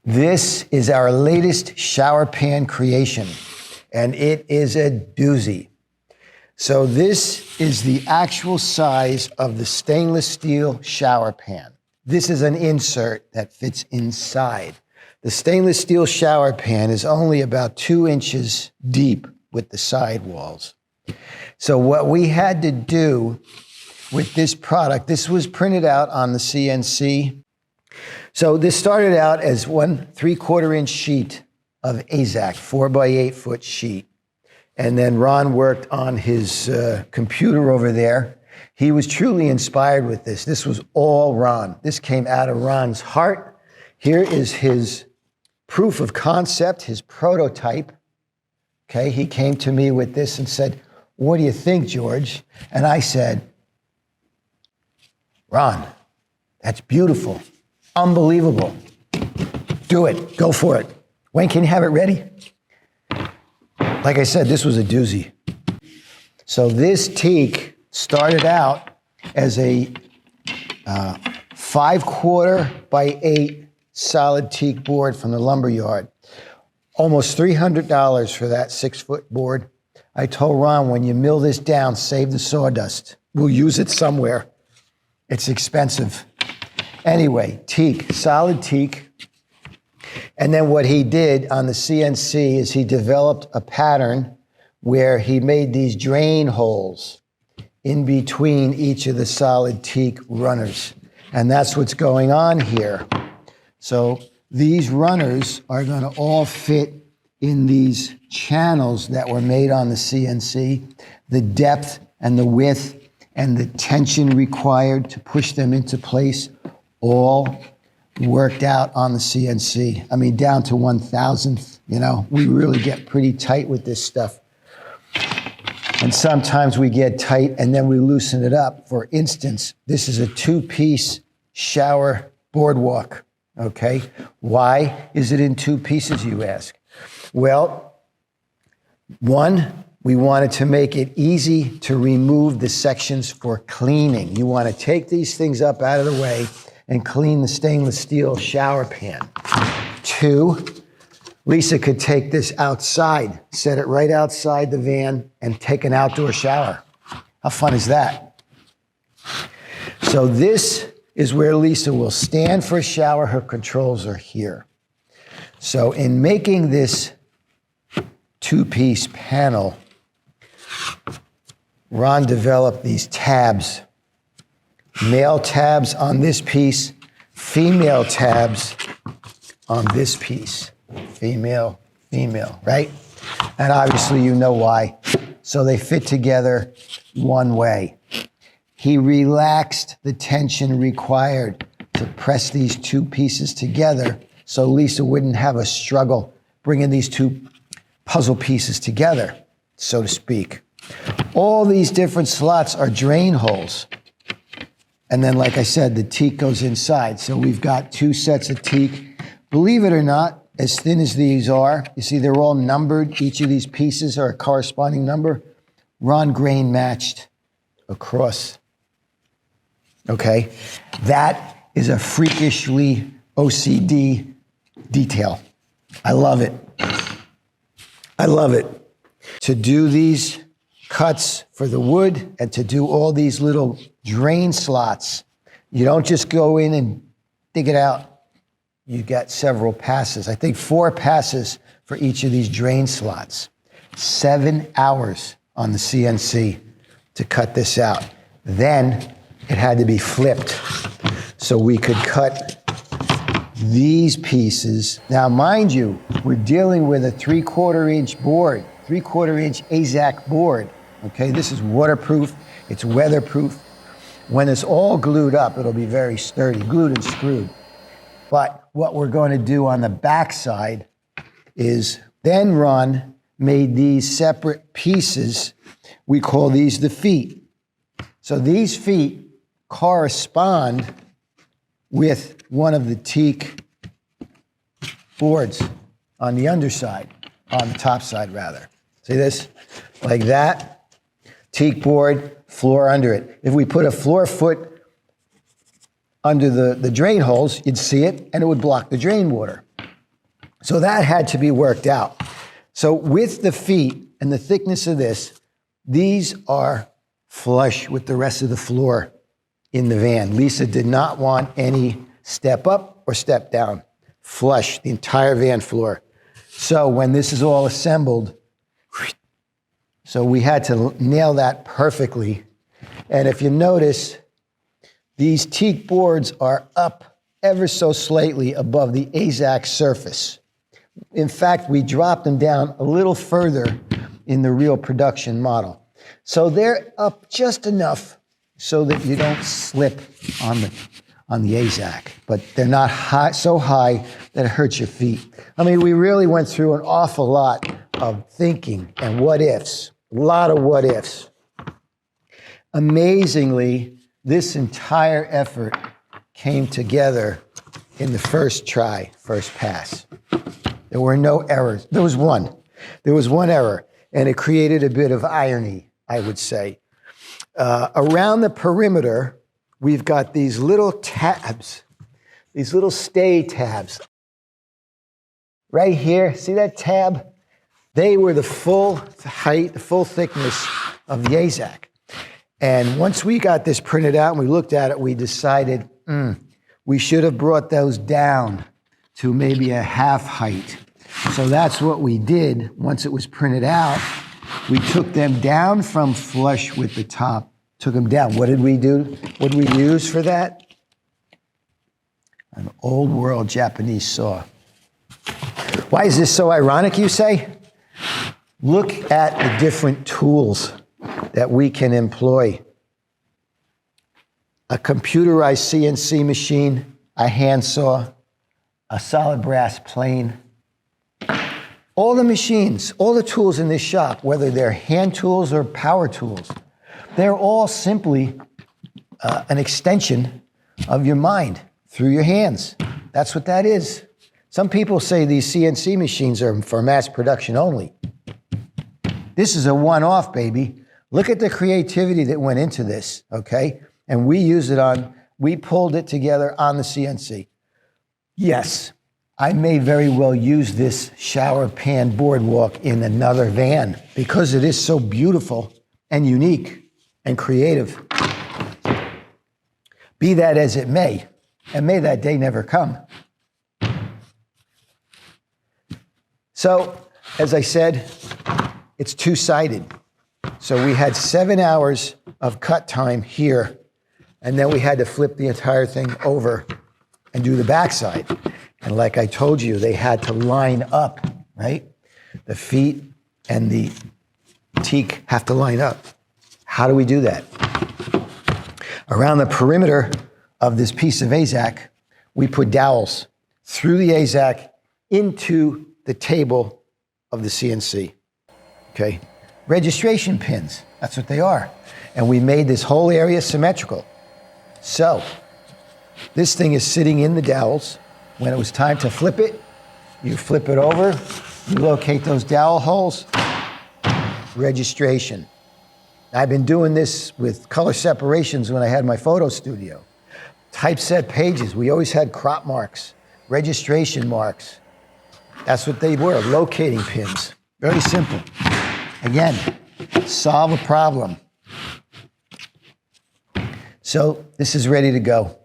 This is our latest shower pan creation, and it is a doozy. So this is the actual size of the stainless steel shower pan. This is an insert that fits inside. The stainless steel shower pan is only about 2 inches deep with the sidewalls. So what we had to do with this product, this was printed out on the CNC. So this started out as 1 3/4 inch sheet of AZAC, 4 by 8 foot sheet. And then Ron worked on his computer over there. He was truly inspired with this. This was all Ron. This came out of Ron's heart. Here is his proof of concept, his prototype. Okay, he came to me with this and said, "What do you think, George?" And I said, "Ron, that's beautiful. Unbelievable. Do it. Go for it. When can you have it ready?" Like I said, this was a doozy. So this teak started out as a 5/4 by 8 solid teak board from the lumber yard. Almost $300 for that 6-foot board. I told Ron, when you mill this down, save the sawdust. We'll use it somewhere. It's expensive. Anyway, teak, solid teak. And then what he did on the CNC is he developed a pattern where he made these drain holes in between each of the solid teak runners. And that's what's going on here. So these runners are going to all fit in these channels that were made on the CNC. The depth and the width and the tension required to push them into place all worked out on the CNC. I mean, down to 1,000th, you know, we really get pretty tight with this stuff. And sometimes we get tight and then we loosen it up. For instance, this is a 2-piece shower boardwalk, okay? Why is it in 2 pieces, you ask? Well, one, we wanted to make it easy to remove the sections for cleaning. You want to take these things up out of the way and clean the stainless steel shower pan. 2, Lisa could take this outside, set it right outside the van, and take an outdoor shower. How fun is that? So this is where Lisa will stand for a shower. Her controls are here. So in making this 2-piece panel, Ron developed these tabs. Male tabs on this piece, female tabs on this piece. Female, female, right? And obviously you know why. So they fit together one way. He relaxed the tension required to press these 2 pieces together so Lisa wouldn't have a struggle bringing these 2 puzzle pieces together, so to speak. All these different slots are drain holes. And then, like I said, the teak goes inside. So we've got 2 sets of teak. Believe it or not, as thin as these are, you see they're all numbered. Each of these pieces are a corresponding number. Ron grain matched across. Okay? That is a freakishly OCD detail. I love it. I love it. To do these cuts for the wood and to do all these little drain slots, you don't just go in and dig it out. You got several passes. I think 4 passes for each of these drain slots. 7 hours on the CNC to cut this out. Then it had to be flipped so we could cut these pieces. Now, mind you, we're dealing with a 3/4 inch board, 3/4 inch AZAC board. Okay, this is waterproof, it's weatherproof. When it's all glued up, it'll be very sturdy, glued and screwed. But what we're going to do on the back side is then Ron made these separate pieces. We call these the feet. So these feet correspond with one of the teak boards on the underside, on the top side rather. See this? Like that. Teak board, floor under it. If we put a floor foot under the drain holes, you'd see it and it would block the drain water. So that had to be worked out. So with the feet and the thickness of this, these are flush with the rest of the floor in the van. Lisa did not want any step up or step down. Flush the entire van floor. So when this is all assembled, so we had to nail that perfectly. And if you notice, these teak boards are up ever so slightly above the AZAC surface. In fact, we dropped them down a little further in the real production model. So they're up just enough so that you don't slip on the AZAC, but they're not high, so high that it hurts your feet. I mean, we really went through an awful lot of thinking and what ifs, a lot of what ifs. Amazingly, this entire effort came together in the first try, first pass. There were no errors. There was one. There was one error, and it created a bit of irony, I would say. Around the perimeter, we've got these little tabs, these little stay tabs. Right here, see that tab? They were the full height, the full thickness of the AZAC. And once we got this printed out and we looked at it, we decided we should have brought those down to maybe a half height. So that's what we did. Once it was printed out, we took them down from flush with the top, took them down. What did we do? What did we use for that? An old world Japanese saw. Why is this so ironic, you say? Look at the different tools that we can employ. A computerized CNC machine, a handsaw, a solid brass plane. All the machines, all the tools in this shop, whether they're hand tools or power tools, they're all simply an extension of your mind through your hands. That's what that is. Some people say these CNC machines are for mass production only. This is a one-off, baby. Look at the creativity that went into this, okay? And we used it we pulled it together on the CNC. Yes, I may very well use this shower pan boardwalk in another van because it is so beautiful and unique and creative. Be that as it may, and may that day never come. So, as I said, it's two-sided. So we had 7 hours of cut time here, and then we had to flip the entire thing over and do the backside. And like I told you, they had to line up, right? The feet and the teak have to line up. How do we do that? Around the perimeter of this piece of AZAC, we put dowels through the AZAC into the table of the CNC, okay? Registration pins, that's what they are. And we made this whole area symmetrical. So, this thing is sitting in the dowels. When it was time to flip it, you flip it over, you locate those dowel holes, registration. I've been doing this with color separations when I had my photo studio. Typeset pages, we always had crop marks, registration marks. That's what they were, locating pins. Very simple. Again, solve a problem. So this is ready to go.